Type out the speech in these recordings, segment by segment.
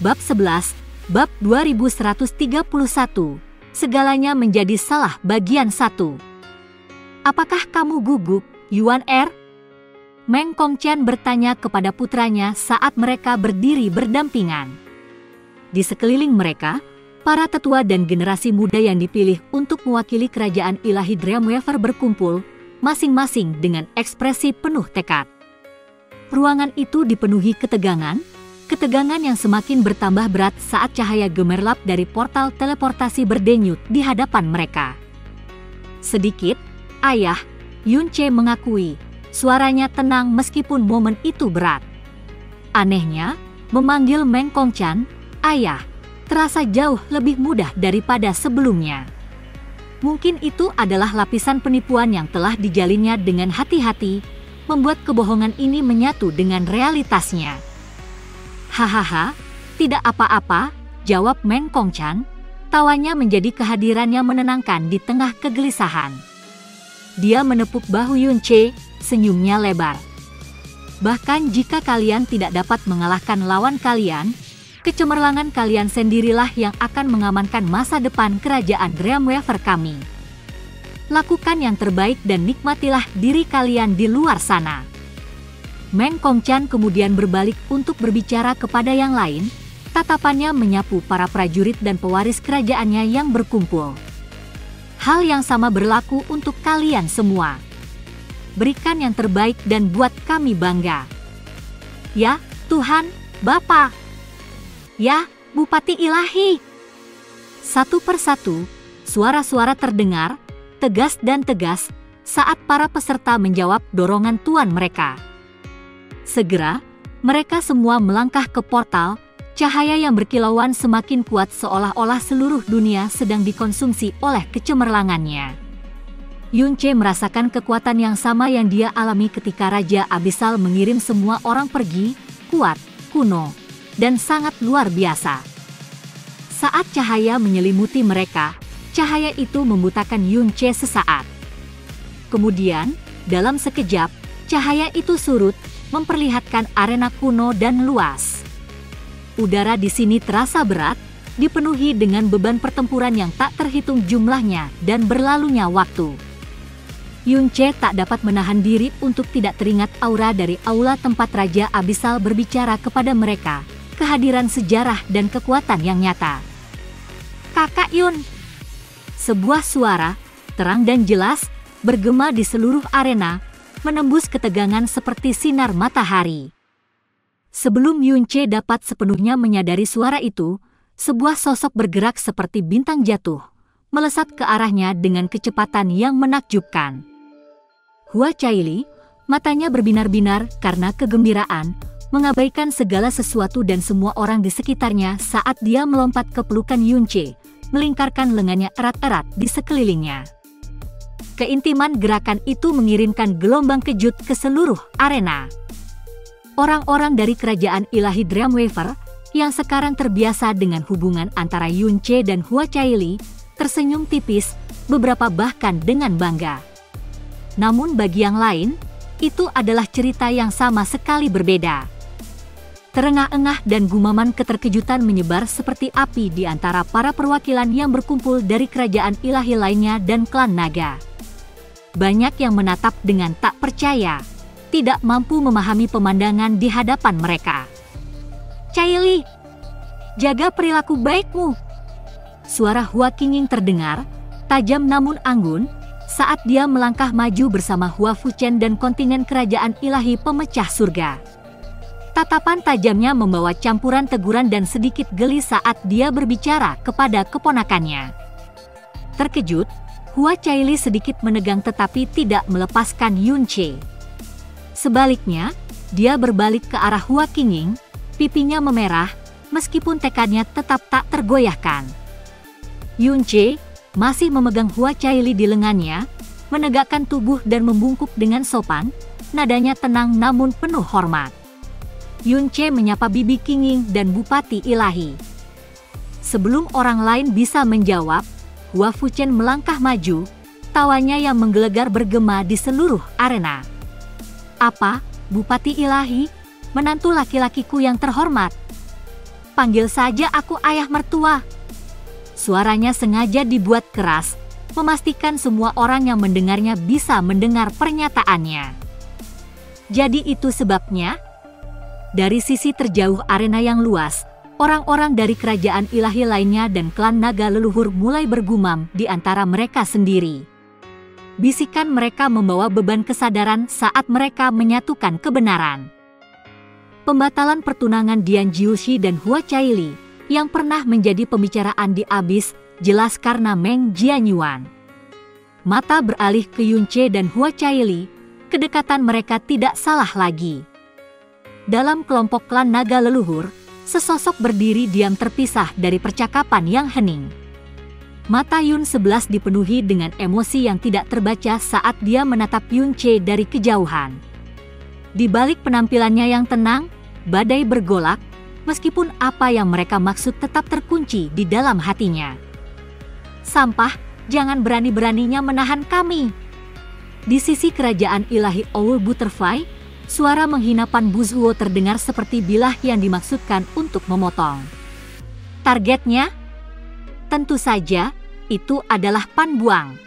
Bab 11, Bab 2131, Segalanya Menjadi Salah Bagian 1. Apakah kamu gugup, Yuan Er? Meng Kongqian bertanya kepada putranya saat mereka berdiri berdampingan. Di sekeliling mereka, para tetua dan generasi muda yang dipilih untuk mewakili kerajaan ilahi Dreamweaver berkumpul, masing-masing dengan ekspresi penuh tekad. Ruangan itu dipenuhi ketegangan yang semakin bertambah berat saat cahaya gemerlap dari portal teleportasi berdenyut di hadapan mereka. Sedikit, Ayah, Yun Ce mengakui, suaranya tenang meskipun momen itu berat. Anehnya, memanggil Meng Kongqian, Ayah, terasa jauh lebih mudah daripada sebelumnya. Mungkin itu adalah lapisan penipuan yang telah dijalinnya dengan hati-hati, membuat kebohongan ini menyatu dengan realitasnya. Hahaha, tidak apa-apa, jawab Meng Kongqian. Tawanya menjadi kehadirannya menenangkan di tengah kegelisahan. Dia menepuk bahu Yun Ce, senyumnya lebar. Bahkan jika kalian tidak dapat mengalahkan lawan kalian, kecemerlangan kalian sendirilah yang akan mengamankan masa depan kerajaan Dreamweaver kami. Lakukan yang terbaik dan nikmatilah diri kalian di luar sana. Meng Kongqian kemudian berbalik untuk berbicara kepada yang lain, tatapannya menyapu para prajurit dan pewaris kerajaannya yang berkumpul. Hal yang sama berlaku untuk kalian semua. Berikan yang terbaik dan buat kami bangga. Ya, Tuhan, Bapa. Ya, Bupati Ilahi. Satu persatu, suara-suara terdengar, tegas dan tegas, saat para peserta menjawab dorongan tuan mereka. Segera, mereka semua melangkah ke portal, cahaya yang berkilauan semakin kuat seolah-olah seluruh dunia sedang dikonsumsi oleh kecemerlangannya. Yun Ce merasakan kekuatan yang sama yang dia alami ketika Raja Abyssal mengirim semua orang pergi, kuat, kuno, dan sangat luar biasa. Saat cahaya menyelimuti mereka, cahaya itu membutakan Yun Ce sesaat. Kemudian, dalam sekejap, cahaya itu surut, memperlihatkan arena kuno dan luas. Udara di sini terasa berat, dipenuhi dengan beban pertempuran yang tak terhitung jumlahnya dan berlalunya waktu. Yun Ce tak dapat menahan diri untuk tidak teringat aura dari aula tempat Raja Abyssal berbicara kepada mereka, kehadiran sejarah dan kekuatan yang nyata. Kakak Yun! Sebuah suara, terang dan jelas, bergema di seluruh arena, menembus ketegangan seperti sinar matahari. Sebelum Yun Ce dapat sepenuhnya menyadari suara itu, sebuah sosok bergerak seperti bintang jatuh, melesat ke arahnya dengan kecepatan yang menakjubkan. Hua Caili, matanya berbinar-binar karena kegembiraan, mengabaikan segala sesuatu dan semua orang di sekitarnya saat dia melompat ke pelukan Yun Ce, melingkarkan lengannya erat-erat di sekelilingnya. Keintiman gerakan itu mengirimkan gelombang kejut ke seluruh arena. Orang-orang dari kerajaan ilahi Dreamweaver yang sekarang terbiasa dengan hubungan antara Yun Ce dan Hua Caili tersenyum tipis, beberapa bahkan dengan bangga. Namun bagi yang lain, itu adalah cerita yang sama sekali berbeda. Terengah-engah dan gumaman keterkejutan menyebar seperti api di antara para perwakilan yang berkumpul dari kerajaan ilahi lainnya dan klan naga. Banyak yang menatap dengan tak percaya, tidak mampu memahami pemandangan di hadapan mereka. Caili, jaga perilaku baikmu. Suara Hua Qingqing terdengar, tajam namun anggun, saat dia melangkah maju bersama Hua Fuchen dan kontingen kerajaan ilahi pemecah surga. Tatapan tajamnya membawa campuran teguran dan sedikit geli saat dia berbicara kepada keponakannya. Terkejut, Hua Caili sedikit menegang tetapi tidak melepaskan Yun Ce. Sebaliknya, dia berbalik ke arah Hua Qingqing, pipinya memerah, meskipun tekadnya tetap tak tergoyahkan. Yun Ce masih memegang Hua Caili di lengannya, menegakkan tubuh dan membungkuk dengan sopan, nadanya tenang namun penuh hormat. Yun Ce menyapa Bibi Qingqing dan Bupati Ilahi. Sebelum orang lain bisa menjawab, Hua Fuchen melangkah maju, tawanya yang menggelegar bergema di seluruh arena. Apa, Bupati Ilahi, menantu laki-lakiku yang terhormat? panggil saja aku ayah mertua." Suaranya sengaja dibuat keras, memastikan semua orang yang mendengarnya bisa mendengar pernyataannya. Jadi itu sebabnya, dari sisi terjauh arena yang luas, orang-orang dari kerajaan ilahi lainnya dan klan naga leluhur mulai bergumam di antara mereka sendiri. Bisikan mereka membawa beban kesadaran saat mereka menyatukan kebenaran. Pembatalan pertunangan Dian Jiushi dan Hua Caili yang pernah menjadi pembicaraan di Abyss jelas karena Meng Jianyuan. Mata beralih ke Yunche dan Hua Caili, kedekatan mereka tidak salah lagi. Dalam kelompok klan naga leluhur, sesosok berdiri diam terpisah dari percakapan yang hening. Mata Yun 11 dipenuhi dengan emosi yang tidak terbaca saat dia menatap Yunche dari kejauhan. Di balik penampilannya yang tenang, badai bergolak, meskipun apa yang mereka maksud tetap terkunci di dalam hatinya. "Sampah, jangan berani-beraninya menahan kami." Di sisi kerajaan ilahi Owl Butterfly, suara menghina Pan Buzuo terdengar seperti bilah yang dimaksudkan untuk memotong. Targetnya? Tentu saja, itu adalah Pan Buang.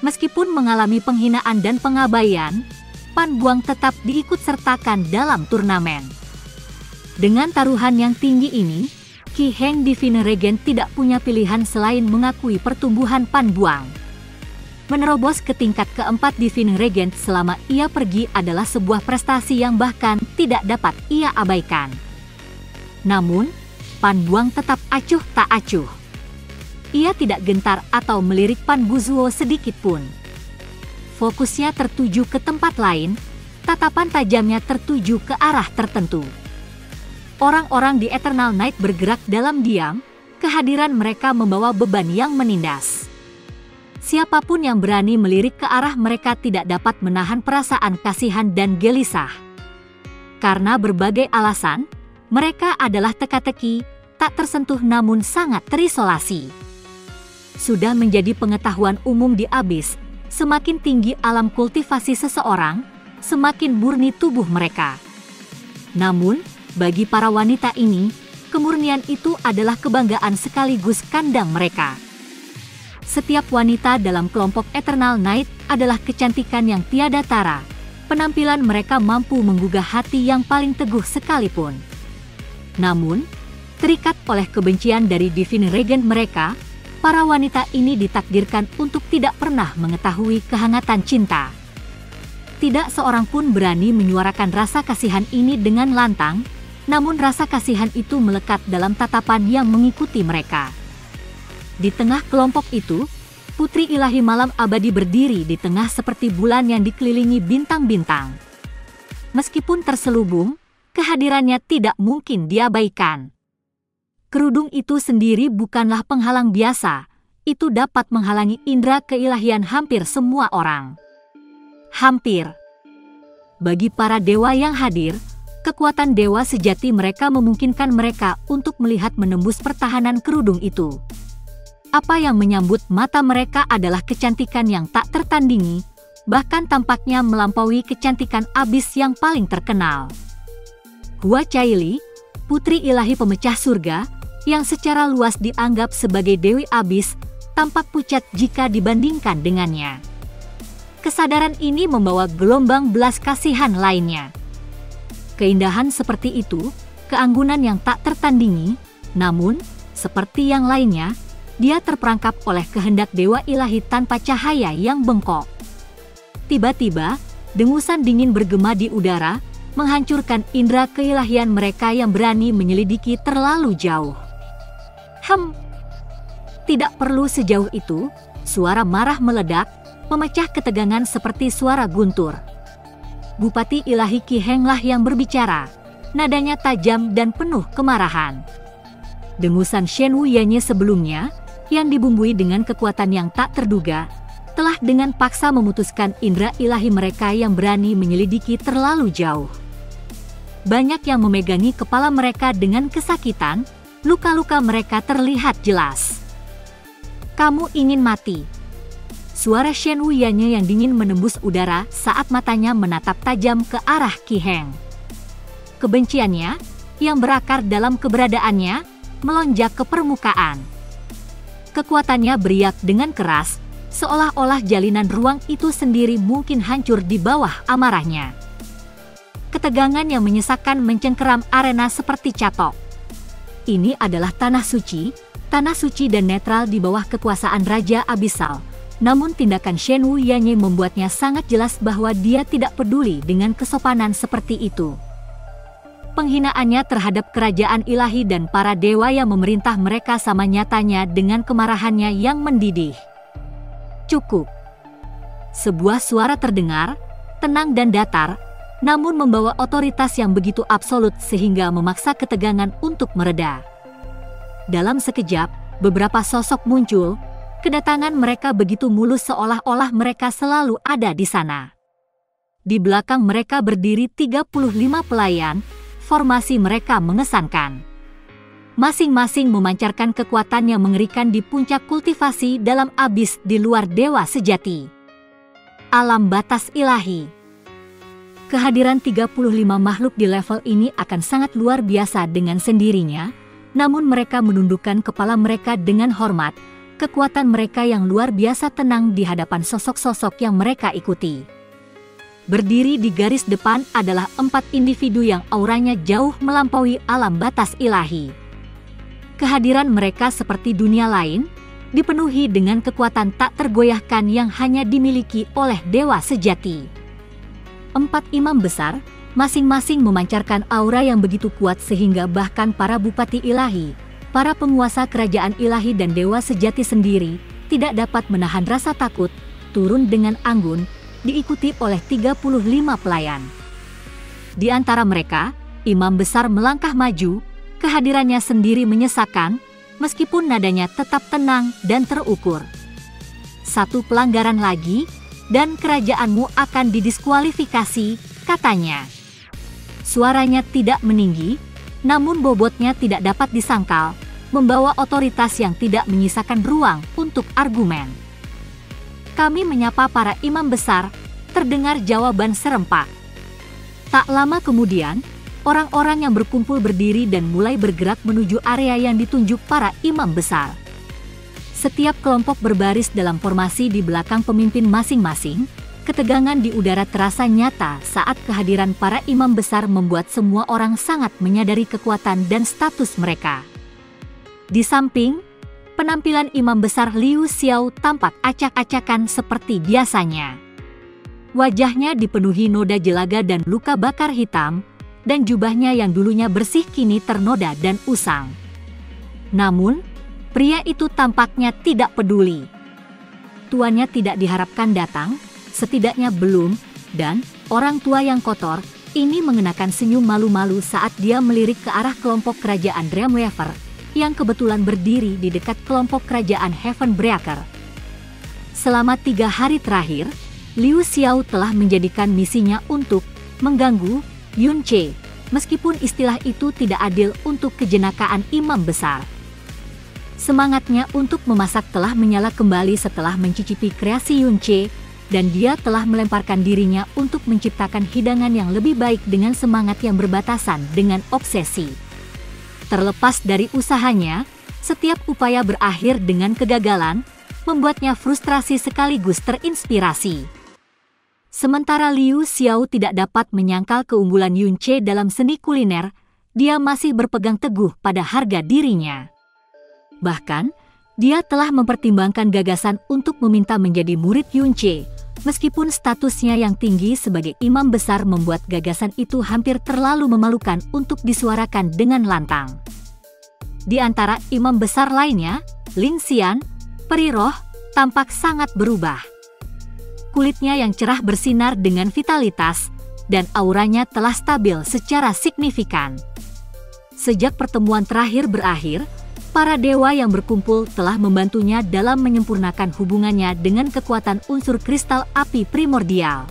Meskipun mengalami penghinaan dan pengabaian, Pan Buang tetap diikutsertakan dalam turnamen. Dengan taruhan yang tinggi ini, Qi Heng Divine Regent tidak punya pilihan selain mengakui pertumbuhan Pan Buang. Menerobos ke tingkat keempat Divine Regent selama ia pergi adalah sebuah prestasi yang bahkan tidak dapat ia abaikan. Namun, Pan Buang tetap acuh tak acuh. Ia tidak gentar atau melirik Pan Buzuo sedikit pun. Fokusnya tertuju ke tempat lain, tatapan tajamnya tertuju ke arah tertentu. Orang-orang di Eternal Night bergerak dalam diam, kehadiran mereka membawa beban yang menindas. Siapapun yang berani melirik ke arah mereka tidak dapat menahan perasaan kasihan dan gelisah. Karena berbagai alasan, mereka adalah teka-teki, tak tersentuh namun sangat terisolasi. Sudah menjadi pengetahuan umum di Abyss, semakin tinggi alam kultivasi seseorang, semakin murni tubuh mereka. Namun, bagi para wanita ini, kemurnian itu adalah kebanggaan sekaligus kandang mereka. Setiap wanita dalam kelompok Eternal Night adalah kecantikan yang tiada tara. Penampilan mereka mampu menggugah hati yang paling teguh sekalipun. Namun, terikat oleh kebencian dari Divine Regent mereka, para wanita ini ditakdirkan untuk tidak pernah mengetahui kehangatan cinta. Tidak seorang pun berani menyuarakan rasa kasihan ini dengan lantang, namun rasa kasihan itu melekat dalam tatapan yang mengikuti mereka. Di tengah kelompok itu, Putri Ilahi Malam Abadi berdiri di tengah seperti bulan yang dikelilingi bintang-bintang. Meskipun terselubung, kehadirannya tidak mungkin diabaikan. Kerudung itu sendiri bukanlah penghalang biasa, itu dapat menghalangi indera keilahian hampir semua orang. Hampir. Bagi para dewa yang hadir, kekuatan dewa sejati mereka memungkinkan mereka untuk melihat menembus pertahanan kerudung itu. Apa yang menyambut mata mereka adalah kecantikan yang tak tertandingi, bahkan tampaknya melampaui kecantikan Abyss yang paling terkenal. Hua Caili, putri ilahi pemecah surga, yang secara luas dianggap sebagai Dewi Abyss, tampak pucat jika dibandingkan dengannya. Kesadaran ini membawa gelombang belas kasihan lainnya. Keindahan seperti itu, keanggunan yang tak tertandingi, namun, seperti yang lainnya, dia terperangkap oleh kehendak dewa ilahi tanpa cahaya yang bengkok. Tiba-tiba, dengusan dingin bergema di udara, menghancurkan indera keilahian mereka yang berani menyelidiki terlalu jauh. Tidak perlu sejauh itu, suara marah meledak, memecah ketegangan seperti suara guntur. Bupati ilahi Qi Heng lah yang berbicara, nadanya tajam dan penuh kemarahan. Dengusan Shen Wuyanye sebelumnya, yang dibumbui dengan kekuatan yang tak terduga, telah dengan paksa memutuskan indera ilahi mereka yang berani menyelidiki terlalu jauh. Banyak yang memegangi kepala mereka dengan kesakitan, luka-luka mereka terlihat jelas. "Kamu ingin mati." Suara Shen Wuyanye yang dingin menembus udara saat matanya menatap tajam ke arah Qi Heng. Kebenciannya, yang berakar dalam keberadaannya melonjak ke permukaan. Kekuatannya beriak dengan keras, seolah-olah jalinan ruang itu sendiri mungkin hancur di bawah amarahnya. Ketegangan yang menyesakkan mencengkeram arena seperti catok. Ini adalah tanah suci dan netral di bawah kekuasaan Raja Abyssal. Namun tindakan Shen Wuyanye membuatnya sangat jelas bahwa dia tidak peduli dengan kesopanan seperti itu. Penghinaannya terhadap kerajaan ilahi dan para dewa yang memerintah mereka sama nyatanya dengan kemarahannya yang mendidih. Cukup. Sebuah suara terdengar, tenang dan datar, namun membawa otoritas yang begitu absolut sehingga memaksa ketegangan untuk mereda. Dalam sekejap, beberapa sosok muncul, kedatangan mereka begitu mulus seolah-olah mereka selalu ada di sana. Di belakang mereka berdiri 35 pelayan. Formasi mereka mengesankan. Masing-masing memancarkan kekuatan yang mengerikan di puncak kultivasi dalam abis di luar dewa sejati. Alam batas ilahi. Kehadiran 35 makhluk di level ini akan sangat luar biasa dengan sendirinya, namun mereka menundukkan kepala mereka dengan hormat, kekuatan mereka yang luar biasa tenang di hadapan sosok-sosok yang mereka ikuti. Berdiri di garis depan adalah 4 individu yang auranya jauh melampaui alam batas ilahi. Kehadiran mereka seperti dunia lain, dipenuhi dengan kekuatan tak tergoyahkan yang hanya dimiliki oleh dewa sejati. 4 imam besar, masing-masing memancarkan aura yang begitu kuat sehingga bahkan para bupati ilahi, para penguasa kerajaan ilahi dan dewa sejati sendiri, tidak dapat menahan rasa takut, turun dengan anggun, diikuti oleh 35 pelayan. Di antara mereka, imam besar melangkah maju, kehadirannya sendiri menyesakkan, meskipun nadanya tetap tenang dan terukur. 1 pelanggaran lagi, dan kerajaanmu akan didiskualifikasi, katanya. Suaranya tidak meninggi, namun bobotnya tidak dapat disangkal, membawa otoritas yang tidak menyisakan ruang untuk argumen. Kami menyapa para imam besar, terdengar jawaban serempak. Tak lama kemudian, orang-orang yang berkumpul berdiri dan mulai bergerak menuju area yang ditunjuk para imam besar. Setiap kelompok berbaris dalam formasi di belakang pemimpin masing-masing. Ketegangan di udara terasa nyata saat kehadiran para imam besar membuat semua orang sangat menyadari kekuatan dan status mereka. Di samping, penampilan imam besar Liu Xiao tampak acak-acakan seperti biasanya. Wajahnya dipenuhi noda jelaga dan luka bakar hitam, dan jubahnya yang dulunya bersih kini ternoda dan usang. Namun, pria itu tampaknya tidak peduli. Tuannya tidak diharapkan datang, setidaknya belum, dan orang tua yang kotor ini mengenakan senyum malu-malu saat dia melirik ke arah kelompok kerajaan Dreamweaver yang kebetulan berdiri di dekat kelompok kerajaan Heavenbreaker. Selama 3 hari terakhir, Liu Xiao telah menjadikan misinya untuk mengganggu Yunche, meskipun istilah itu tidak adil untuk kejenakaan imam besar. Semangatnya untuk memasak telah menyala kembali setelah mencicipi kreasi Yunche, dan dia telah melemparkan dirinya untuk menciptakan hidangan yang lebih baik dengan semangat yang berbatasan dengan obsesi. Terlepas dari usahanya, setiap upaya berakhir dengan kegagalan, membuatnya frustrasi sekaligus terinspirasi. Sementara Liu Xiao tidak dapat menyangkal keunggulan Yunche dalam seni kuliner, dia masih berpegang teguh pada harga dirinya. Bahkan, dia telah mempertimbangkan gagasan untuk meminta menjadi murid Yunche, meskipun statusnya yang tinggi sebagai imam besar membuat gagasan itu hampir terlalu memalukan untuk disuarakan dengan lantang. Di antara imam besar lainnya, Ling Xian, peri roh, tampak sangat berubah. Kulitnya yang cerah bersinar dengan vitalitas, dan auranya telah stabil secara signifikan. Sejak pertemuan terakhir berakhir, para dewa yang berkumpul telah membantunya dalam menyempurnakan hubungannya dengan kekuatan unsur kristal api primordial.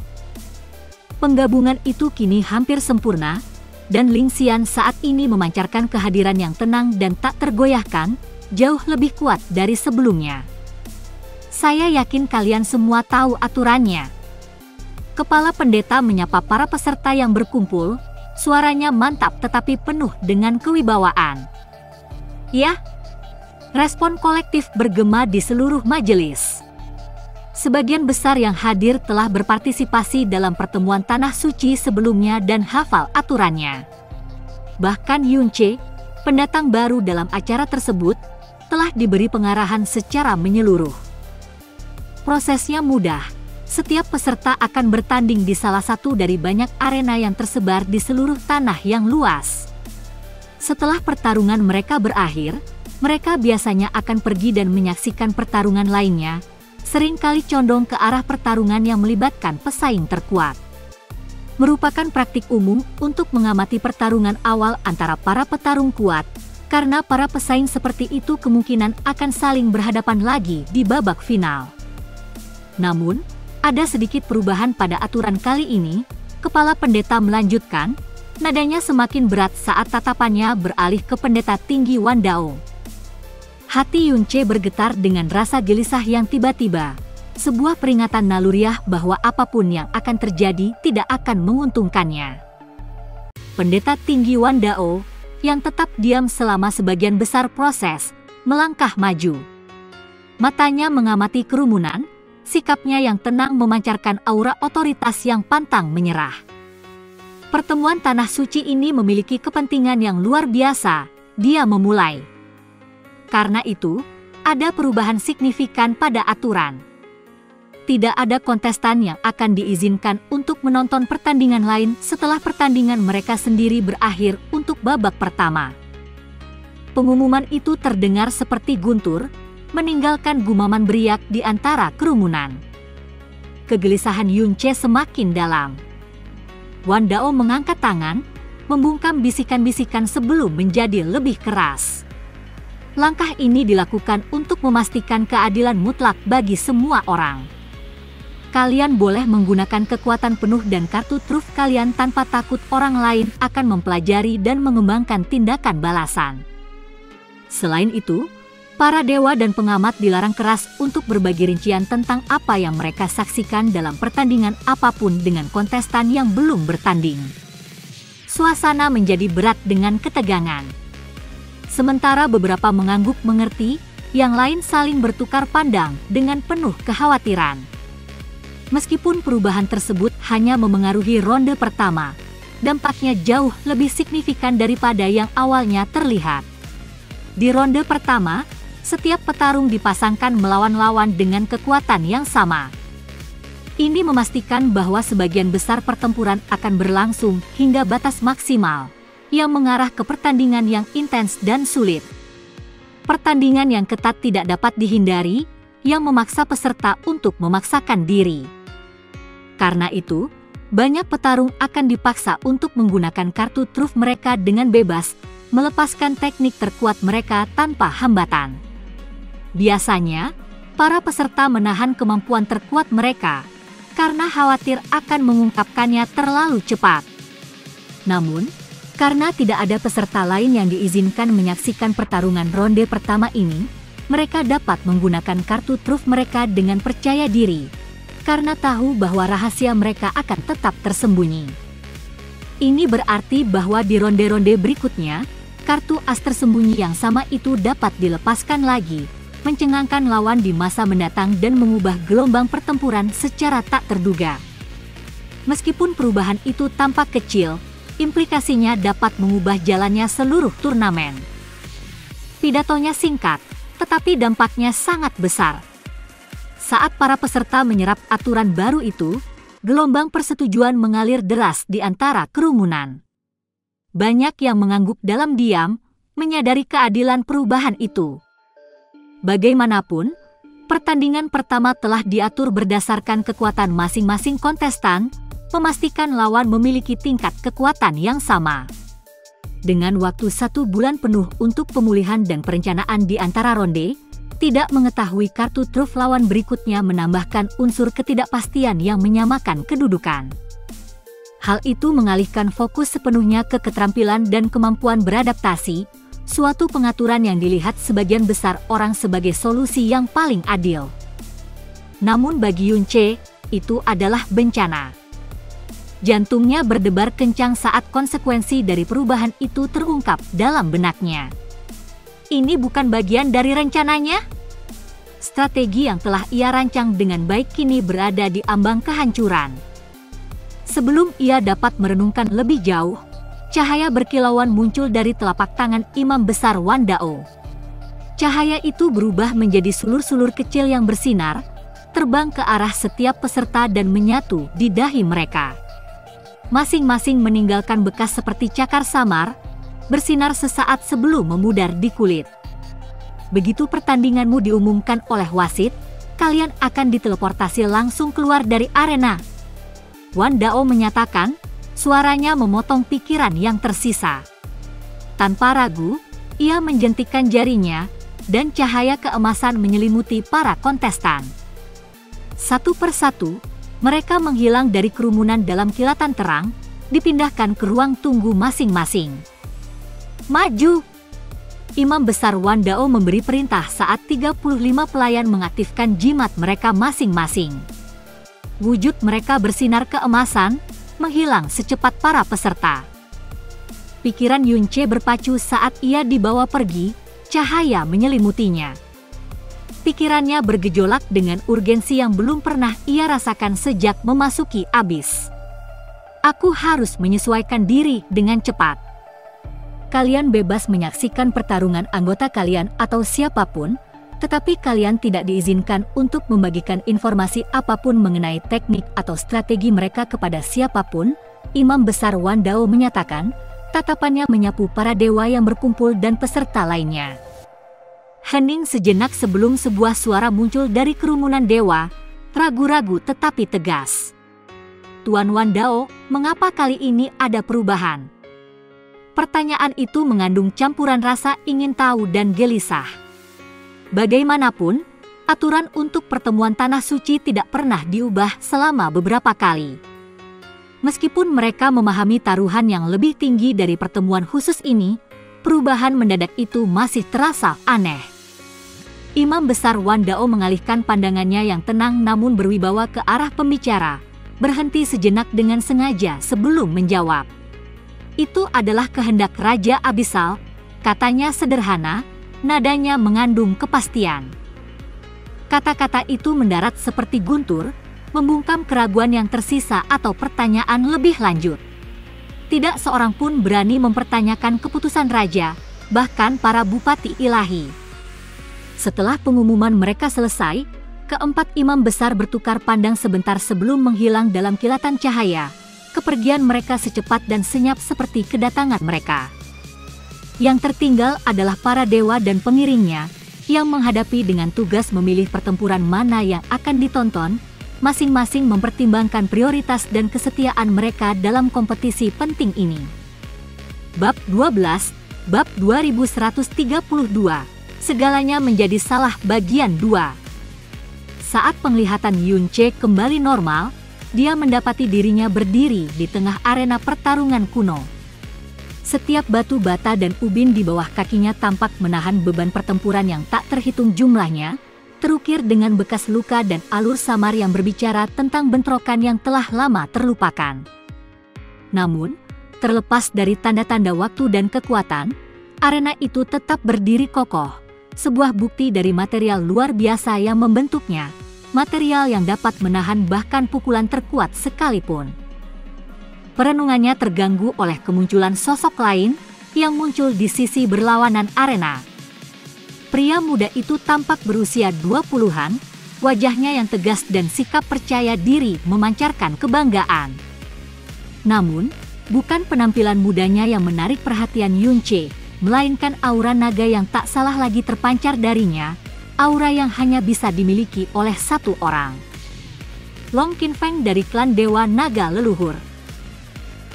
Penggabungan itu kini hampir sempurna, dan Ling Xian saat ini memancarkan kehadiran yang tenang dan tak tergoyahkan, jauh lebih kuat dari sebelumnya. Saya yakin kalian semua tahu aturannya. Kepala pendeta menyapa para peserta yang berkumpul, Suaranya mantap tetapi penuh dengan kewibawaan. "Ya!" Respon kolektif bergema di seluruh majelis. Sebagian besar yang hadir telah berpartisipasi dalam pertemuan tanah suci sebelumnya dan hafal aturannya. Bahkan Yunche, pendatang baru dalam acara tersebut, telah diberi pengarahan secara menyeluruh. Prosesnya mudah. Setiap peserta akan bertanding di salah satu dari banyak arena yang tersebar di seluruh tanah yang luas. Setelah pertarungan mereka berakhir, mereka biasanya akan pergi dan menyaksikan pertarungan lainnya, seringkali condong ke arah pertarungan yang melibatkan pesaing terkuat. Merupakan praktik umum untuk mengamati pertarungan awal antara para petarung kuat, karena para pesaing seperti itu kemungkinan akan saling berhadapan lagi di babak final. Namun, ada sedikit perubahan pada aturan kali ini. Kepala pendeta melanjutkan, nadanya semakin berat saat tatapannya beralih ke pendeta tinggi Wan Dao. Hati Yunche bergetar dengan rasa gelisah yang tiba-tiba. Sebuah peringatan naluriah bahwa apapun yang akan terjadi tidak akan menguntungkannya. Pendeta tinggi Wan Dao, yang tetap diam selama sebagian besar proses, melangkah maju. Matanya mengamati kerumunan, sikapnya yang tenang memancarkan aura otoritas yang pantang menyerah. Pertemuan tanah suci ini memiliki kepentingan yang luar biasa, dia memulai. Karena itu, ada perubahan signifikan pada aturan. Tidak ada kontestan yang akan diizinkan untuk menonton pertandingan lain setelah pertandingan mereka sendiri berakhir untuk babak pertama. Pengumuman itu terdengar seperti guntur, meninggalkan gumaman beriak di antara kerumunan. Kegelisahan Yunche semakin dalam. Wan Dao mengangkat tangan, membungkam bisikan-bisikan sebelum menjadi lebih keras. Langkah ini dilakukan untuk memastikan keadilan mutlak bagi semua orang. Kalian boleh menggunakan kekuatan penuh dan kartu truf kalian tanpa takut orang lain akan mempelajari dan mengembangkan tindakan balasan. Selain itu, para dewa dan pengamat dilarang keras untuk berbagi rincian tentang apa yang mereka saksikan dalam pertandingan apapun dengan kontestan yang belum bertanding. Suasana menjadi berat dengan ketegangan. Sementara beberapa mengangguk mengerti, yang lain saling bertukar pandang dengan penuh kekhawatiran. Meskipun perubahan tersebut hanya memengaruhi ronde pertama, dampaknya jauh lebih signifikan daripada yang awalnya terlihat. Di ronde pertama, setiap petarung dipasangkan melawan lawan dengan kekuatan yang sama. Ini memastikan bahwa sebagian besar pertempuran akan berlangsung hingga batas maksimal, yang mengarah ke pertandingan yang intens dan sulit. Pertandingan yang ketat tidak dapat dihindari, yang memaksa peserta untuk memaksakan diri. Karena itu, banyak petarung akan dipaksa untuk menggunakan kartu truf mereka dengan bebas, melepaskan teknik terkuat mereka tanpa hambatan. Biasanya, para peserta menahan kemampuan terkuat mereka, karena khawatir akan mengungkapkannya terlalu cepat. Namun, karena tidak ada peserta lain yang diizinkan menyaksikan pertarungan ronde pertama ini, mereka dapat menggunakan kartu truf mereka dengan percaya diri, karena tahu bahwa rahasia mereka akan tetap tersembunyi. Ini berarti bahwa di ronde-ronde berikutnya, kartu as tersembunyi yang sama itu dapat dilepaskan lagi, mencengangkan lawan di masa mendatang dan mengubah gelombang pertempuran secara tak terduga. Meskipun perubahan itu tampak kecil, implikasinya dapat mengubah jalannya seluruh turnamen. Pidatonya singkat, tetapi dampaknya sangat besar. Saat para peserta menyerap aturan baru itu, gelombang persetujuan mengalir deras di antara kerumunan. Banyak yang mengangguk dalam diam, menyadari keadilan perubahan itu. Bagaimanapun, pertandingan pertama telah diatur berdasarkan kekuatan masing-masing kontestan, memastikan lawan memiliki tingkat kekuatan yang sama. Dengan waktu 1 bulan penuh untuk pemulihan dan perencanaan di antara ronde, tidak mengetahui kartu truf lawan berikutnya menambahkan unsur ketidakpastian yang menyamakan kedudukan. Hal itu mengalihkan fokus sepenuhnya ke keterampilan dan kemampuan beradaptasi, suatu pengaturan yang dilihat sebagian besar orang sebagai solusi yang paling adil. Namun bagi Yunche, itu adalah bencana. Jantungnya berdebar kencang saat konsekuensi dari perubahan itu terungkap dalam benaknya. Ini bukan bagian dari rencananya? Strategi yang telah ia rancang dengan baik kini berada di ambang kehancuran. Sebelum ia dapat merenungkan lebih jauh, cahaya berkilauan muncul dari telapak tangan Imam Besar Wan Dao. Cahaya itu berubah menjadi sulur-sulur kecil yang bersinar, terbang ke arah setiap peserta dan menyatu di dahi mereka. Masing-masing meninggalkan bekas seperti cakar samar, bersinar sesaat sebelum memudar di kulit. Begitu pertandinganmu diumumkan oleh wasit, kalian akan diteleportasi langsung keluar dari arena. Wan Dao menyatakan, suaranya memotong pikiran yang tersisa. Tanpa ragu, ia menjentikkan jarinya, dan cahaya keemasan menyelimuti para kontestan. Satu persatu, mereka menghilang dari kerumunan dalam kilatan terang, dipindahkan ke ruang tunggu masing-masing. Maju! Imam Besar Wan Dao memberi perintah saat 35 pelayan mengaktifkan jimat mereka masing-masing. Wujud mereka bersinar keemasan, menghilang secepat para peserta. Pikiran Yunche berpacu saat ia dibawa pergi, cahaya menyelimutinya. Pikirannya bergejolak dengan urgensi yang belum pernah ia rasakan sejak memasuki abyss. Aku harus menyesuaikan diri dengan cepat. Kalian bebas menyaksikan pertarungan anggota kalian atau siapapun, tetapi kalian tidak diizinkan untuk membagikan informasi apapun mengenai teknik atau strategi mereka kepada siapapun, Imam Besar Wan Dao menyatakan, tatapannya menyapu para dewa yang berkumpul dan peserta lainnya. Hening sejenak sebelum sebuah suara muncul dari kerumunan dewa, ragu-ragu tetapi tegas. Tuan Wan Dao, mengapa kali ini ada perubahan? Pertanyaan itu mengandung campuran rasa ingin tahu dan gelisah. Bagaimanapun, aturan untuk pertemuan Tanah Suci tidak pernah diubah selama beberapa kali. Meskipun mereka memahami taruhan yang lebih tinggi dari pertemuan khusus ini, perubahan mendadak itu masih terasa aneh. Imam Besar Wan Dao mengalihkan pandangannya yang tenang namun berwibawa ke arah pembicara, berhenti sejenak dengan sengaja sebelum menjawab. Itu adalah kehendak Raja Abisal, katanya sederhana, nadanya mengandung kepastian. Kata-kata itu mendarat seperti guntur, membungkam keraguan yang tersisa atau pertanyaan lebih lanjut. Tidak seorang pun berani mempertanyakan keputusan raja, bahkan para bupati ilahi. Setelah pengumuman mereka selesai, keempat imam besar bertukar pandang sebentar sebelum menghilang dalam kilatan cahaya. Kepergian mereka secepat dan senyap seperti kedatangan mereka. Yang tertinggal adalah para dewa dan pengiringnya, yang menghadapi dengan tugas memilih pertempuran mana yang akan ditonton, masing-masing mempertimbangkan prioritas dan kesetiaan mereka dalam kompetisi penting ini. Bab 12, Bab 2132, Segalanya Menjadi Salah Bagian 2. Saat penglihatan Yunche kembali normal, dia mendapati dirinya berdiri di tengah arena pertarungan kuno. Setiap batu bata dan ubin di bawah kakinya tampak menahan beban pertempuran yang tak terhitung jumlahnya, terukir dengan bekas luka dan alur samar yang berbicara tentang bentrokan yang telah lama terlupakan. Namun, terlepas dari tanda-tanda waktu dan kekuatan, arena itu tetap berdiri kokoh, sebuah bukti dari material luar biasa yang membentuknya, material yang dapat menahan bahkan pukulan terkuat sekalipun. Perenungannya terganggu oleh kemunculan sosok lain yang muncul di sisi berlawanan arena. Pria muda itu tampak berusia 20-an, wajahnya yang tegas dan sikap percaya diri memancarkan kebanggaan. Namun, bukan penampilan mudanya yang menarik perhatian Yunche, melainkan aura naga yang tak salah lagi terpancar darinya, aura yang hanya bisa dimiliki oleh satu orang. Long Qinfeng dari klan Dewa Naga Leluhur.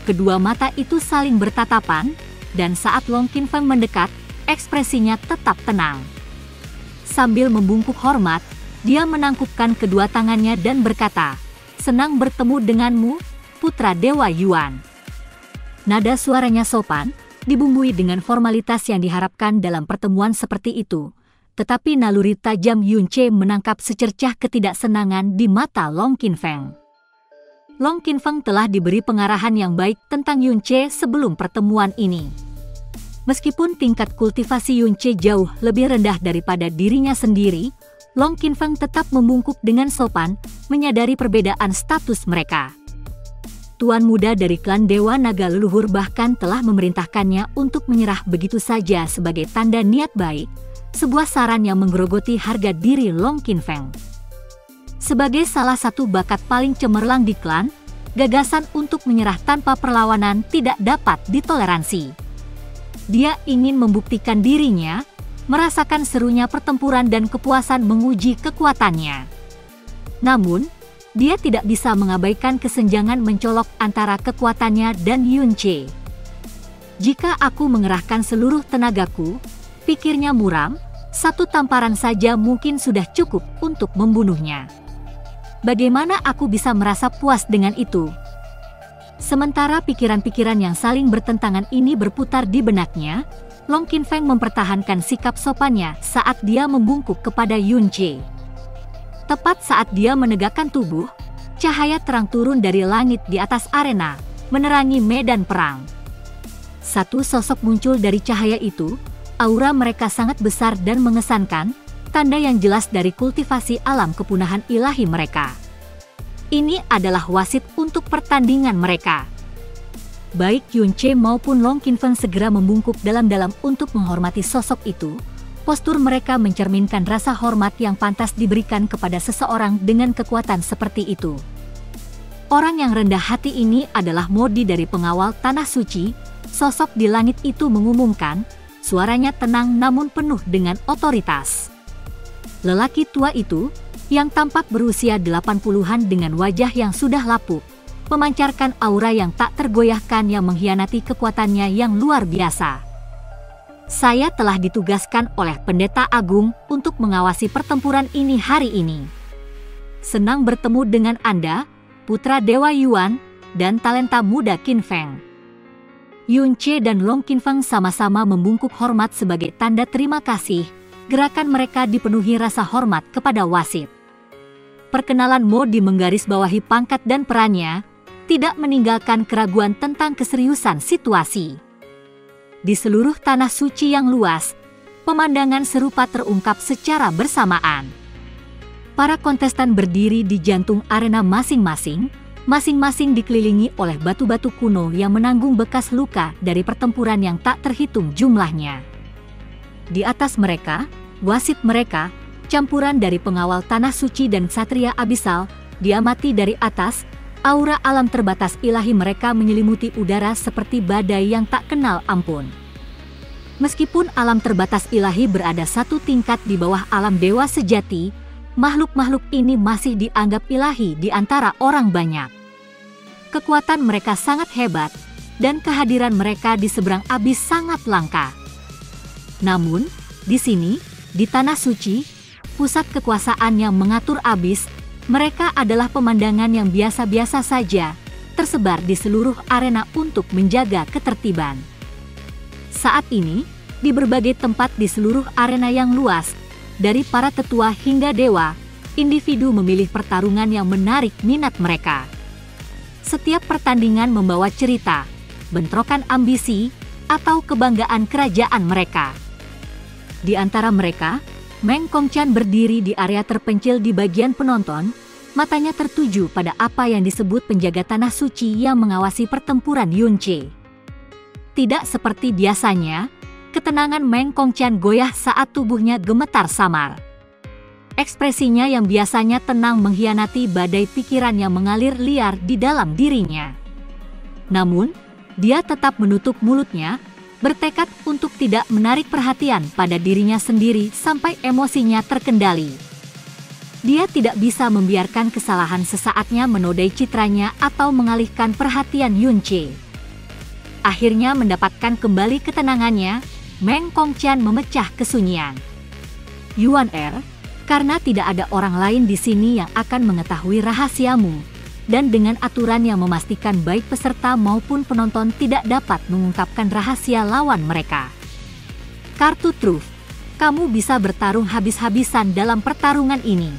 Kedua mata itu saling bertatapan, dan saat Long Qinfeng mendekat, ekspresinya tetap tenang. Sambil membungkuk hormat, dia menangkupkan kedua tangannya dan berkata, "Senang bertemu denganmu, putra Dewa Yuan." Nada suaranya sopan, dibumbui dengan formalitas yang diharapkan dalam pertemuan seperti itu. Tetapi naluri tajam Yunche menangkap secercah ketidaksenangan di mata Long Qinfeng. Long Qinfeng telah diberi pengarahan yang baik tentang Yunche sebelum pertemuan ini. Meskipun tingkat kultivasi Yunche jauh lebih rendah daripada dirinya sendiri, Long Qinfeng tetap membungkuk dengan sopan, menyadari perbedaan status mereka. Tuan muda dari klan Dewa Naga leluhur bahkan telah memerintahkannya untuk menyerah begitu saja sebagai tanda niat baik, sebuah saran yang menggerogoti harga diri Long Qinfeng. Sebagai salah satu bakat paling cemerlang di klan, gagasan untuk menyerah tanpa perlawanan tidak dapat ditoleransi. Dia ingin membuktikan dirinya, merasakan serunya pertempuran dan kepuasan menguji kekuatannya. Namun, dia tidak bisa mengabaikan kesenjangan mencolok antara kekuatannya dan Yunche. Jika aku mengerahkan seluruh tenagaku, pikirnya muram, satu tamparan saja mungkin sudah cukup untuk membunuhnya. Bagaimana aku bisa merasa puas dengan itu? Sementara pikiran-pikiran yang saling bertentangan ini berputar di benaknya, Long Qinfeng mempertahankan sikap sopannya saat dia membungkuk kepada Yunche. Tepat saat dia menegakkan tubuh, cahaya terang turun dari langit di atas arena, menerangi medan perang. Satu sosok muncul dari cahaya itu, aura mereka sangat besar dan mengesankan, tanda yang jelas dari kultivasi alam kepunahan ilahi mereka. Ini adalah wasit untuk pertandingan mereka. Baik Yunche maupun Long Qinfeng segera membungkuk dalam-dalam untuk menghormati sosok itu. Postur mereka mencerminkan rasa hormat yang pantas diberikan kepada seseorang dengan kekuatan seperti itu. Orang yang rendah hati ini adalah Modi dari pengawal Tanah Suci. Sosok di langit itu mengumumkan, suaranya tenang namun penuh dengan otoritas. Lelaki tua itu, yang tampak berusia 80-an dengan wajah yang sudah lapuk, memancarkan aura yang tak tergoyahkan yang mengkhianati kekuatannya yang luar biasa. Saya telah ditugaskan oleh Pendeta Agung untuk mengawasi pertempuran ini hari ini. Senang bertemu dengan Anda, Putra Dewa Yuan, dan talenta muda Qinfeng. Yunche dan Long Qinfeng sama-sama membungkuk hormat sebagai tanda terima kasih. Gerakan mereka dipenuhi rasa hormat kepada wasit. Perkenalan Modi menggarisbawahi pangkat dan perannya, tidak meninggalkan keraguan tentang keseriusan situasi. Di seluruh tanah suci yang luas, pemandangan serupa terungkap secara bersamaan. Para kontestan berdiri di jantung arena masing-masing, masing-masing dikelilingi oleh batu-batu kuno yang menanggung bekas luka dari pertempuran yang tak terhitung jumlahnya. Di atas mereka, wasit mereka, campuran dari pengawal tanah suci dan ksatria abisal, diamati dari atas, aura alam terbatas ilahi mereka menyelimuti udara seperti badai yang tak kenal ampun. Meskipun alam terbatas ilahi berada satu tingkat di bawah alam dewa sejati, makhluk-makhluk ini masih dianggap ilahi di antara orang banyak. Kekuatan mereka sangat hebat, dan kehadiran mereka di seberang abis sangat langka. Namun, di sini, di Tanah Suci, pusat kekuasaan yang mengatur abis, mereka adalah pemandangan yang biasa-biasa saja, tersebar di seluruh arena untuk menjaga ketertiban. Saat ini, di berbagai tempat di seluruh arena yang luas, dari para tetua hingga dewa, individu memilih pertarungan yang menarik minat mereka. Setiap pertandingan membawa cerita, bentrokan ambisi, atau kebanggaan kerajaan mereka. Di antara mereka, Meng Kongqian berdiri di area terpencil di bagian penonton, matanya tertuju pada apa yang disebut penjaga tanah suci yang mengawasi pertempuran Yunche. Tidak seperti biasanya, ketenangan Meng Kongqian goyah saat tubuhnya gemetar samar. Ekspresinya yang biasanya tenang mengkhianati badai pikiran yang mengalir liar di dalam dirinya. Namun, dia tetap menutup mulutnya, bertekad untuk tidak menarik perhatian pada dirinya sendiri sampai emosinya terkendali. Dia tidak bisa membiarkan kesalahan sesaatnya menodai citranya atau mengalihkan perhatian Yunche. Akhirnya mendapatkan kembali ketenangannya, Meng Kongqian memecah kesunyian. Yuan karena tidak ada orang lain di sini yang akan mengetahui rahasiamu, dan dengan aturan yang memastikan baik peserta maupun penonton tidak dapat mengungkapkan rahasia lawan mereka. Kartu truf, kamu bisa bertarung habis-habisan dalam pertarungan ini.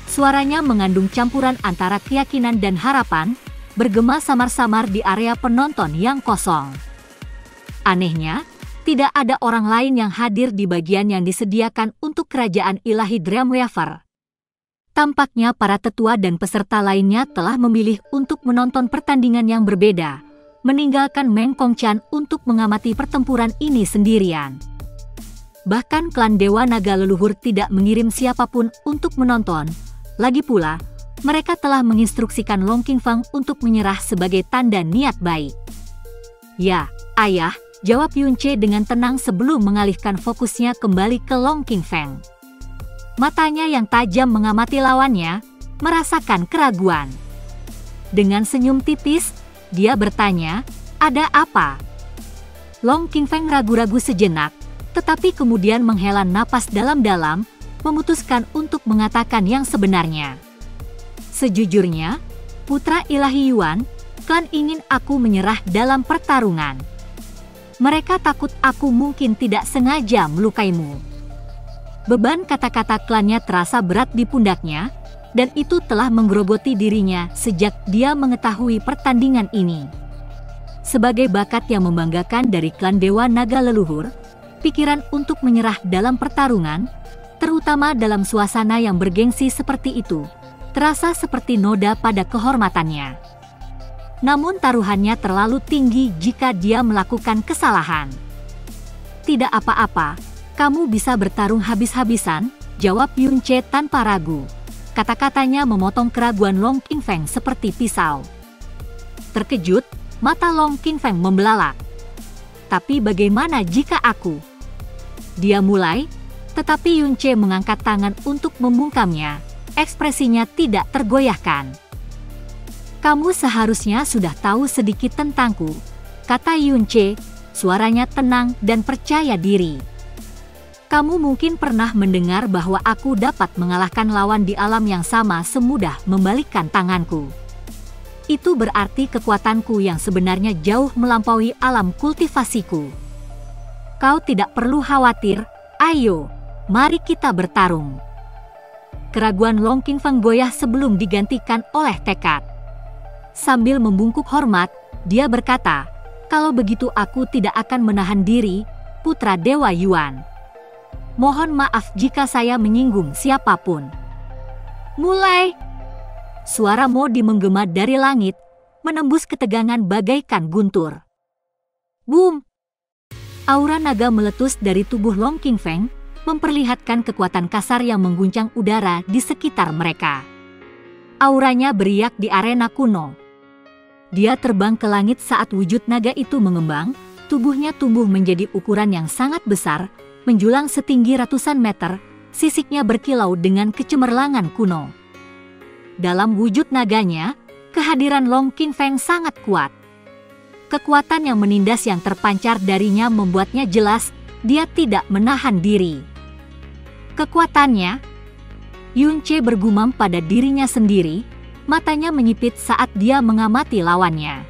Suaranya mengandung campuran antara keyakinan dan harapan, bergema samar-samar di area penonton yang kosong. Anehnya, tidak ada orang lain yang hadir di bagian yang disediakan untuk kerajaan ilahi Dreamweaver. Tampaknya para tetua dan peserta lainnya telah memilih untuk menonton pertandingan yang berbeda, meninggalkan Meng Kongqian untuk mengamati pertempuran ini sendirian. Bahkan klan Dewa Naga Leluhur tidak mengirim siapapun untuk menonton. Lagi pula, mereka telah menginstruksikan Long Qingfeng untuk menyerah sebagai tanda niat baik. "Ya, ayah," jawab Yunche dengan tenang sebelum mengalihkan fokusnya kembali ke Long Qingfeng. Matanya yang tajam mengamati lawannya, merasakan keraguan. Dengan senyum tipis, dia bertanya, "Ada apa?" Long Qingfeng ragu-ragu sejenak, tetapi kemudian menghela napas dalam-dalam, memutuskan untuk mengatakan yang sebenarnya. "Sejujurnya, Putra Ilahi Yuan, klan ingin aku menyerah dalam pertarungan. Mereka takut aku mungkin tidak sengaja melukaimu." Beban kata-kata klannya terasa berat di pundaknya, dan itu telah menggerogoti dirinya sejak dia mengetahui pertandingan ini. Sebagai bakat yang membanggakan dari klan Dewa Naga Leluhur, pikiran untuk menyerah dalam pertarungan, terutama dalam suasana yang bergengsi seperti itu, terasa seperti noda pada kehormatannya. Namun taruhannya terlalu tinggi jika dia melakukan kesalahan. "Tidak apa-apa, kamu bisa bertarung habis-habisan," jawab Yunche tanpa ragu. Kata-katanya memotong keraguan Long Qingfeng seperti pisau. Terkejut, mata Long Qingfeng membelalak. "Tapi bagaimana jika aku?" Dia mulai, tetapi Yunche mengangkat tangan untuk membungkamnya. Ekspresinya tidak tergoyahkan. "Kamu seharusnya sudah tahu sedikit tentangku," kata Yunche, suaranya tenang dan percaya diri. "Kamu mungkin pernah mendengar bahwa aku dapat mengalahkan lawan di alam yang sama semudah membalikkan tanganku. Itu berarti kekuatanku yang sebenarnya jauh melampaui alam kultivasiku. Kau tidak perlu khawatir, ayo, mari kita bertarung." Keraguan Long Qingfeng goyah sebelum digantikan oleh tekad. Sambil membungkuk hormat, dia berkata, "Kalau begitu aku tidak akan menahan diri, Putra Dewa Yuan. Mohon maaf jika saya menyinggung siapapun." "Mulai!" Suara Modi menggema dari langit, menembus ketegangan bagaikan guntur. Boom! Aura naga meletus dari tubuh Long Qingfeng, memperlihatkan kekuatan kasar yang mengguncang udara di sekitar mereka. Auranya beriak di arena kuno. Dia terbang ke langit saat wujud naga itu mengembang, tubuhnya tumbuh menjadi ukuran yang sangat besar, menjulang setinggi ratusan meter, sisiknya berkilau dengan kecemerlangan kuno. Dalam wujud naganya, kehadiran Long Qingfeng sangat kuat. Kekuatan yang menindas yang terpancar darinya membuatnya jelas dia tidak menahan diri. Kekuatannya, Yunche bergumam pada dirinya sendiri, matanya menyipit saat dia mengamati lawannya.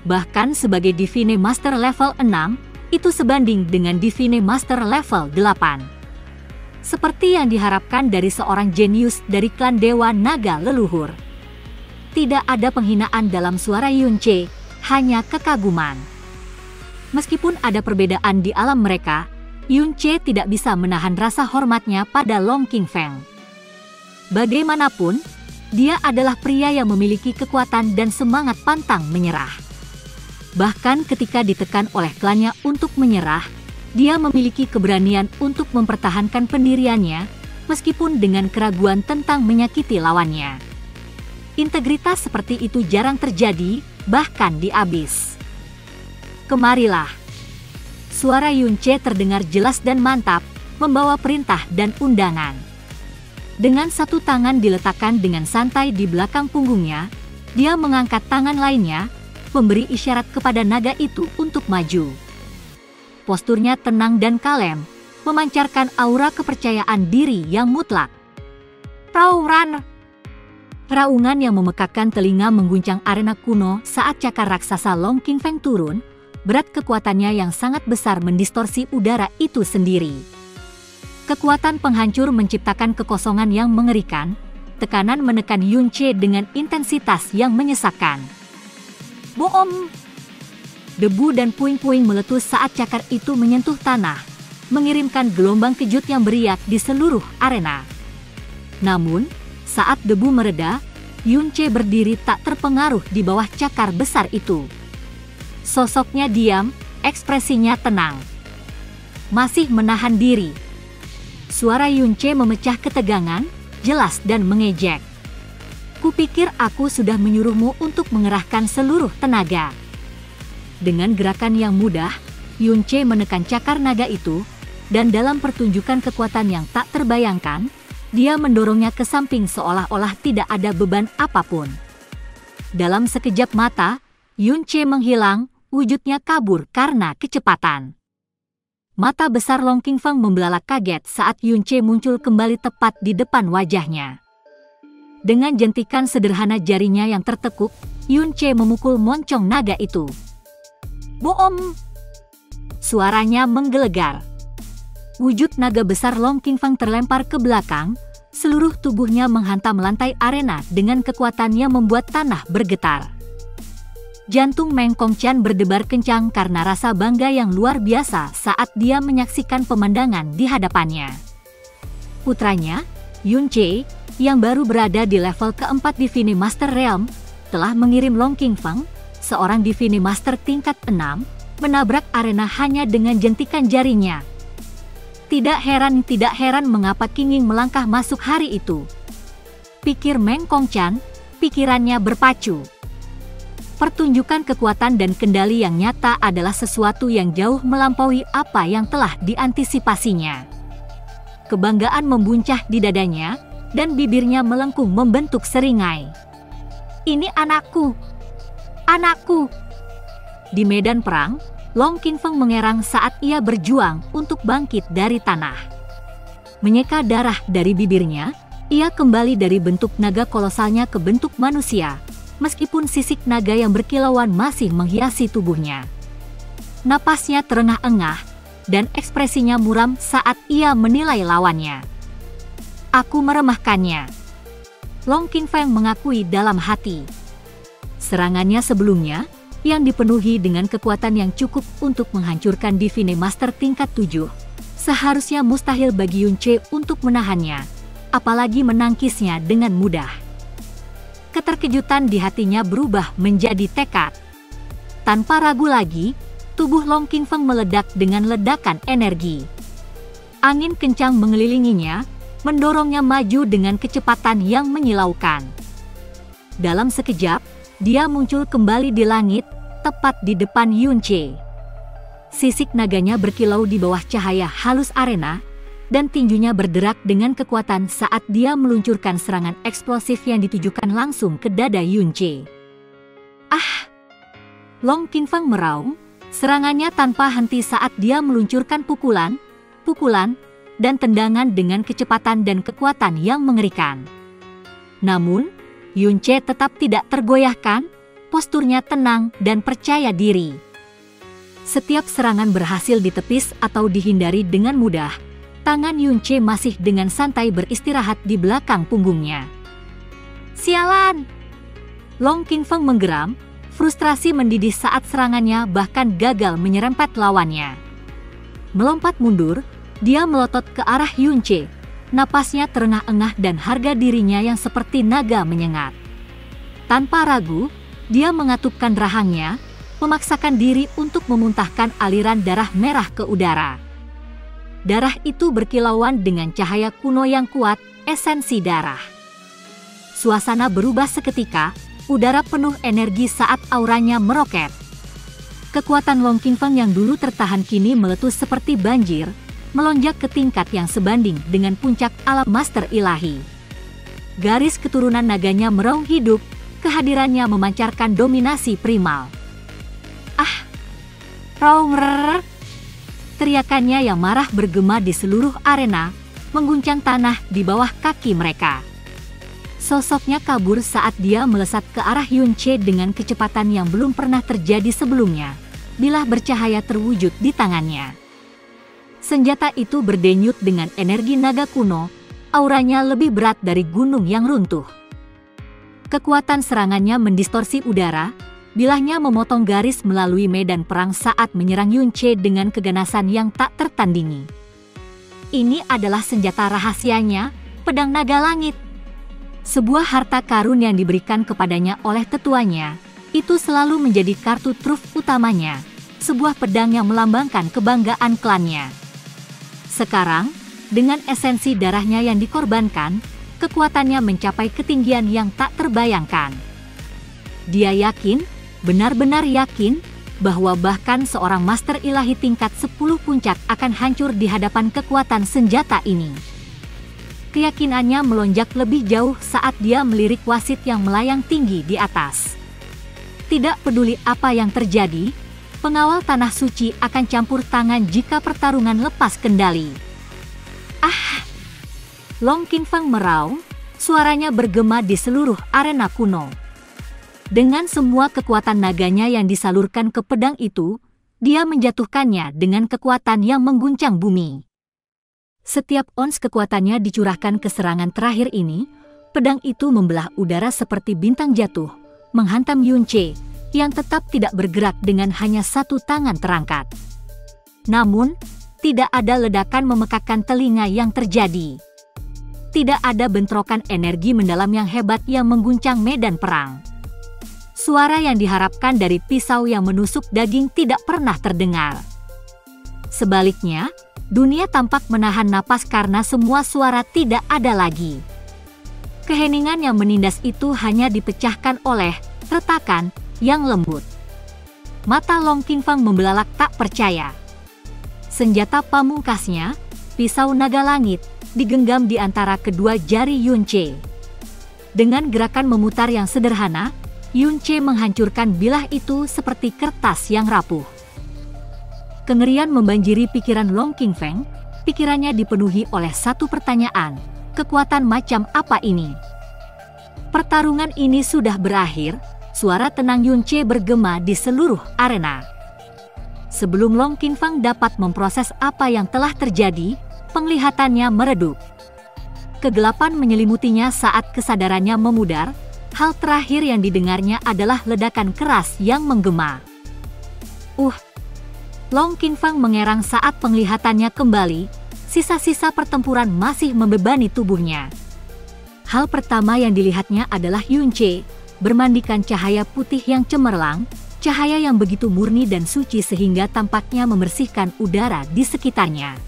Bahkan sebagai Divine Master level 6, itu sebanding dengan Divine Master level 8. Seperti yang diharapkan dari seorang jenius dari klan Dewa Naga Leluhur. Tidak ada penghinaan dalam suara Yunche, hanya kekaguman. Meskipun ada perbedaan di alam mereka, Yunche tidak bisa menahan rasa hormatnya pada Long Qingfeng. Bagaimanapun, dia adalah pria yang memiliki kekuatan dan semangat pantang menyerah. Bahkan ketika ditekan oleh klannya untuk menyerah, dia memiliki keberanian untuk mempertahankan pendiriannya, meskipun dengan keraguan tentang menyakiti lawannya. Integritas seperti itu jarang terjadi, bahkan di Abyss. "Kemarilah." Suara Yunche terdengar jelas dan mantap, membawa perintah dan undangan. Dengan satu tangan diletakkan dengan santai di belakang punggungnya, dia mengangkat tangan lainnya, memberi isyarat kepada naga itu untuk maju. Posturnya tenang dan kalem, memancarkan aura kepercayaan diri yang mutlak. "Rauran!" Raungan yang memekakkan telinga mengguncang arena kuno saat cakar raksasa Long Qingfeng turun. Berat kekuatannya yang sangat besar mendistorsi udara itu sendiri. Kekuatan penghancur menciptakan kekosongan yang mengerikan, tekanan menekan Yunche dengan intensitas yang menyesakkan. Boom! Debu dan puing-puing meletus saat cakar itu menyentuh tanah, mengirimkan gelombang kejut yang beriak di seluruh arena. Namun, saat debu mereda, Yunche berdiri tak terpengaruh di bawah cakar besar itu. Sosoknya diam, ekspresinya tenang. Masih menahan diri. Suara Yunche memecah ketegangan, jelas dan mengejek. Kupikir aku sudah menyuruhmu untuk mengerahkan seluruh tenaga. Dengan gerakan yang mudah, Yunche menekan cakar naga itu, dan dalam pertunjukan kekuatan yang tak terbayangkan, dia mendorongnya ke samping seolah-olah tidak ada beban apapun. Dalam sekejap mata, Yunche menghilang, wujudnya kabur karena kecepatan. Mata besar Long Qingfeng membelalak kaget saat Yunche muncul kembali tepat di depan wajahnya. Dengan jentikan sederhana jarinya yang tertekuk, Yunche memukul moncong naga itu. Boom! Suaranya menggelegar. Wujud naga besar Long Qingfeng terlempar ke belakang, seluruh tubuhnya menghantam lantai arena dengan kekuatan yang membuat tanah bergetar. Jantung Meng Kongqian berdebar kencang karena rasa bangga yang luar biasa saat dia menyaksikan pemandangan di hadapannya. Putranya, Yunche, yang baru berada di level keempat Divine Master Realm, telah mengirim Long Qingfeng, seorang Divine Master tingkat 6, menabrak arena hanya dengan jentikan jarinya. Tidak heran mengapa Qingyin melangkah masuk hari itu. Pikir Meng Kongqian, pikirannya berpacu. Pertunjukan kekuatan dan kendali yang nyata adalah sesuatu yang jauh melampaui apa yang telah diantisipasinya. Kebanggaan membuncah di dadanya, dan bibirnya melengkung membentuk seringai. Ini anakku! Anakku! Di medan perang, Long Qingfeng mengerang saat ia berjuang untuk bangkit dari tanah. Menyeka darah dari bibirnya, ia kembali dari bentuk naga kolosalnya ke bentuk manusia, meskipun sisik naga yang berkilauan masih menghiasi tubuhnya. Napasnya terengah-engah, dan ekspresinya muram saat ia menilai lawannya. Aku meremehkannya. Long Qingfeng mengakui dalam hati. Serangannya sebelumnya, yang dipenuhi dengan kekuatan yang cukup untuk menghancurkan Divine Master tingkat 7, seharusnya mustahil bagi Yunche untuk menahannya, apalagi menangkisnya dengan mudah. Keterkejutan di hatinya berubah menjadi tekad. Tanpa ragu lagi, tubuh Long Qingfeng meledak dengan ledakan energi. Angin kencang mengelilinginya, mendorongnya maju dengan kecepatan yang menyilaukan. Dalam sekejap, dia muncul kembali di langit, tepat di depan Yunche. Sisik naganya berkilau di bawah cahaya halus arena, dan tinjunya berderak dengan kekuatan saat dia meluncurkan serangan eksplosif yang ditujukan langsung ke dada Yunche. Ah! Long Qingfeng meraung, serangannya tanpa henti saat dia meluncurkan pukulan, dan tendangan dengan kecepatan dan kekuatan yang mengerikan. Namun, Yunche tetap tidak tergoyahkan, posturnya tenang dan percaya diri. Setiap serangan berhasil ditepis atau dihindari dengan mudah. Tangan Yunche masih dengan santai beristirahat di belakang punggungnya. Sialan! Long Qingfeng menggeram, frustrasi mendidih saat serangannya bahkan gagal menyerempet lawannya. Melompat mundur, dia melotot ke arah Yunche. Napasnya terengah-engah dan harga dirinya yang seperti naga menyengat. Tanpa ragu, dia mengatupkan rahangnya, memaksakan diri untuk memuntahkan aliran darah merah ke udara. Darah itu berkilauan dengan cahaya kuno yang kuat, esensi darah. Suasana berubah seketika, udara penuh energi saat auranya meroket. Kekuatan Long Qingfeng yang dulu tertahan kini meletus seperti banjir, melonjak ke tingkat yang sebanding dengan puncak alam master ilahi. Garis keturunan naganya meraung hidup, kehadirannya memancarkan dominasi primal. Ah! Raung rrrr! Teriakannya yang marah bergema di seluruh arena, mengguncang tanah di bawah kaki mereka. Sosoknya kabur saat dia melesat ke arah Yunche dengan kecepatan yang belum pernah terjadi sebelumnya. Bilah bercahaya terwujud di tangannya. Senjata itu berdenyut dengan energi naga kuno, auranya lebih berat dari gunung yang runtuh. Kekuatan serangannya mendistorsi udara, bilahnya memotong garis melalui medan perang saat menyerang Yunche dengan keganasan yang tak tertandingi. Ini adalah senjata rahasianya, pedang naga langit. Sebuah harta karun yang diberikan kepadanya oleh tetuanya, itu selalu menjadi kartu truf utamanya, sebuah pedang yang melambangkan kebanggaan klannya. Sekarang, dengan esensi darahnya yang dikorbankan, kekuatannya mencapai ketinggian yang tak terbayangkan. Dia yakin, benar-benar yakin, bahwa bahkan seorang master ilahi tingkat 10 puncak akan hancur di hadapan kekuatan senjata ini. Keyakinannya melonjak lebih jauh saat dia melirik wasit yang melayang tinggi di atas. Tidak peduli apa yang terjadi, pengawal tanah suci akan campur tangan jika pertarungan lepas kendali. Ah! Long Qingfang meraung, suaranya bergema di seluruh arena kuno. Dengan semua kekuatan naganya yang disalurkan ke pedang itu, dia menjatuhkannya dengan kekuatan yang mengguncang bumi. Setiap ons kekuatannya dicurahkan ke serangan terakhir ini, pedang itu membelah udara seperti bintang jatuh, menghantam Yunche, yang tetap tidak bergerak dengan hanya satu tangan terangkat. Namun, tidak ada ledakan memekakkan telinga yang terjadi. Tidak ada bentrokan energi mendalam yang hebat yang mengguncang medan perang. Suara yang diharapkan dari pisau yang menusuk daging tidak pernah terdengar. Sebaliknya, dunia tampak menahan napas karena semua suara tidak ada lagi. Keheningan yang menindas itu hanya dipecahkan oleh retakan yang lembut. Mata Long Qingfang membelalak tak percaya. Senjata pamungkasnya, pisau naga langit, digenggam di antara kedua jari Yunche. Dengan gerakan memutar yang sederhana, Yunche menghancurkan bilah itu seperti kertas yang rapuh. Kengerian membanjiri pikiran Long Qingfang, pikirannya dipenuhi oleh satu pertanyaan, kekuatan macam apa ini? Pertarungan ini sudah berakhir, suara tenang Yunche bergema di seluruh arena. Sebelum Long Qingfang dapat memproses apa yang telah terjadi, penglihatannya meredup. Kegelapan menyelimutinya saat kesadarannya memudar. Hal terakhir yang didengarnya adalah ledakan keras yang menggema. Long Qingfang mengerang saat penglihatannya kembali, sisa-sisa pertempuran masih membebani tubuhnya. Hal pertama yang dilihatnya adalah Yunche, bermandikan cahaya putih yang cemerlang, cahaya yang begitu murni dan suci sehingga tampaknya membersihkan udara di sekitarnya.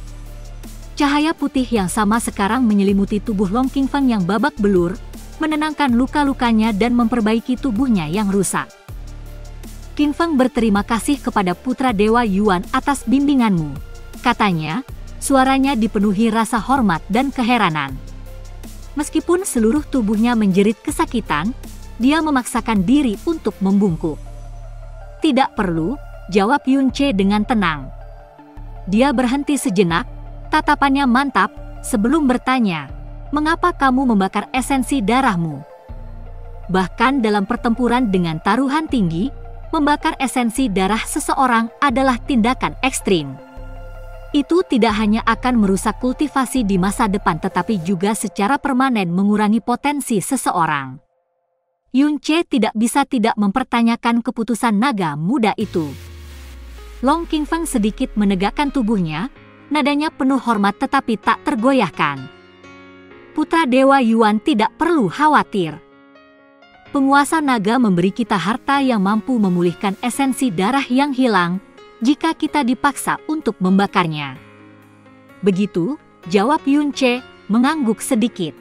Cahaya putih yang sama sekarang menyelimuti tubuh Long Qingfang yang babak belur, menenangkan luka-lukanya dan memperbaiki tubuhnya yang rusak. Qingfang berterima kasih kepada putra Dewa Yuan atas bimbinganmu, katanya, suaranya dipenuhi rasa hormat dan keheranan. Meskipun seluruh tubuhnya menjerit kesakitan, dia memaksakan diri untuk membungkuk. Tidak perlu, jawab Yunche dengan tenang. Dia berhenti sejenak, tatapannya mantap, sebelum bertanya, mengapa kamu membakar esensi darahmu? Bahkan dalam pertempuran dengan taruhan tinggi, membakar esensi darah seseorang adalah tindakan ekstrim. Itu tidak hanya akan merusak kultivasi di masa depan tetapi juga secara permanen mengurangi potensi seseorang. Yunche tidak bisa tidak mempertanyakan keputusan naga muda itu. Long Qingfang sedikit menegakkan tubuhnya, nadanya penuh hormat tetapi tak tergoyahkan. Putra Dewa Yuan tidak perlu khawatir. Penguasa naga memberi kita harta yang mampu memulihkan esensi darah yang hilang jika kita dipaksa untuk membakarnya. Begitu, jawab Yunche, mengangguk sedikit.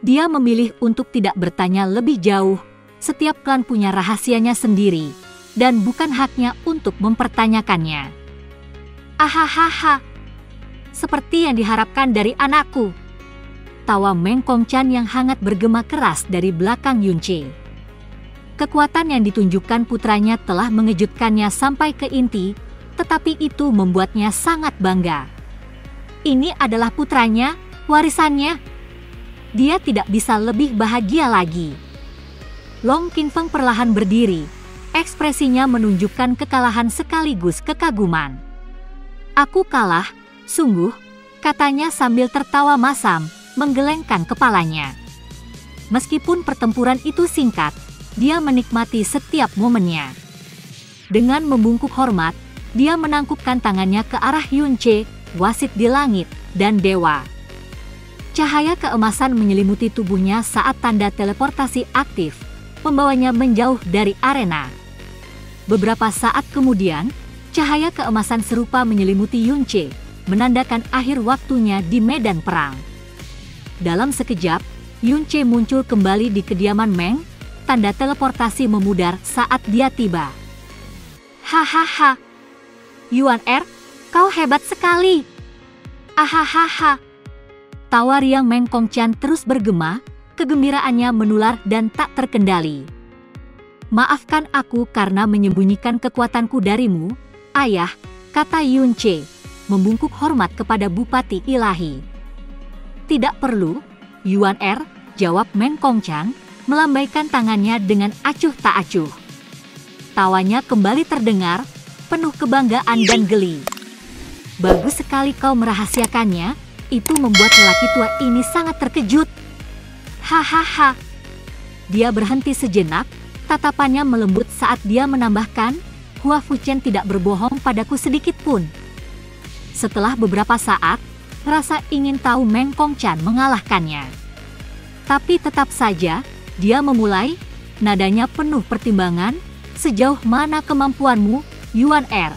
Dia memilih untuk tidak bertanya lebih jauh, setiap klan punya rahasianya sendiri, dan bukan haknya untuk mempertanyakannya. Ahahaha, seperti yang diharapkan dari anakku. Tawa Meng Kongchan yang hangat bergema keras dari belakang Yunche. Kekuatan yang ditunjukkan putranya telah mengejutkannya sampai ke inti, tetapi itu membuatnya sangat bangga. Ini adalah putranya, warisannya. Dia tidak bisa lebih bahagia lagi. Long Qingfang perlahan berdiri, ekspresinya menunjukkan kekalahan sekaligus kekaguman. Aku kalah, sungguh, katanya sambil tertawa masam, menggelengkan kepalanya. Meskipun pertempuran itu singkat, dia menikmati setiap momennya. Dengan membungkuk hormat, dia menangkupkan tangannya ke arah Yunche, wasit di langit, dan dewa. Cahaya keemasan menyelimuti tubuhnya saat tanda teleportasi aktif, membawanya menjauh dari arena. Beberapa saat kemudian, cahaya keemasan serupa menyelimuti Yunche, menandakan akhir waktunya di medan perang. Dalam sekejap, Yunche muncul kembali di kediaman Meng, tanda teleportasi memudar saat dia tiba. Hahaha, Yuan Er, kau hebat sekali. Ahahaha. Tawa riang Meng Kongqian terus bergema, kegembiraannya menular dan tak terkendali. Maafkan aku karena menyembunyikan kekuatanku darimu, ayah, kata Yunche, membungkuk hormat kepada Bupati Ilahi. Tidak perlu, Yuan Er, jawab Meng Kongqian, melambaikan tangannya dengan acuh tak acuh. Tawanya kembali terdengar, penuh kebanggaan dan geli. Bagus sekali kau merahasiakannya, itu membuat lelaki tua ini sangat terkejut. Hahaha. Dia berhenti sejenak, tatapannya melembut saat dia menambahkan, Hua Fuchen tidak berbohong padaku sedikit pun. Setelah beberapa saat, rasa ingin tahu Meng Kongqian mengalahkannya. Tapi tetap saja, dia memulai, nadanya penuh pertimbangan, sejauh mana kemampuanmu, Yuan Er?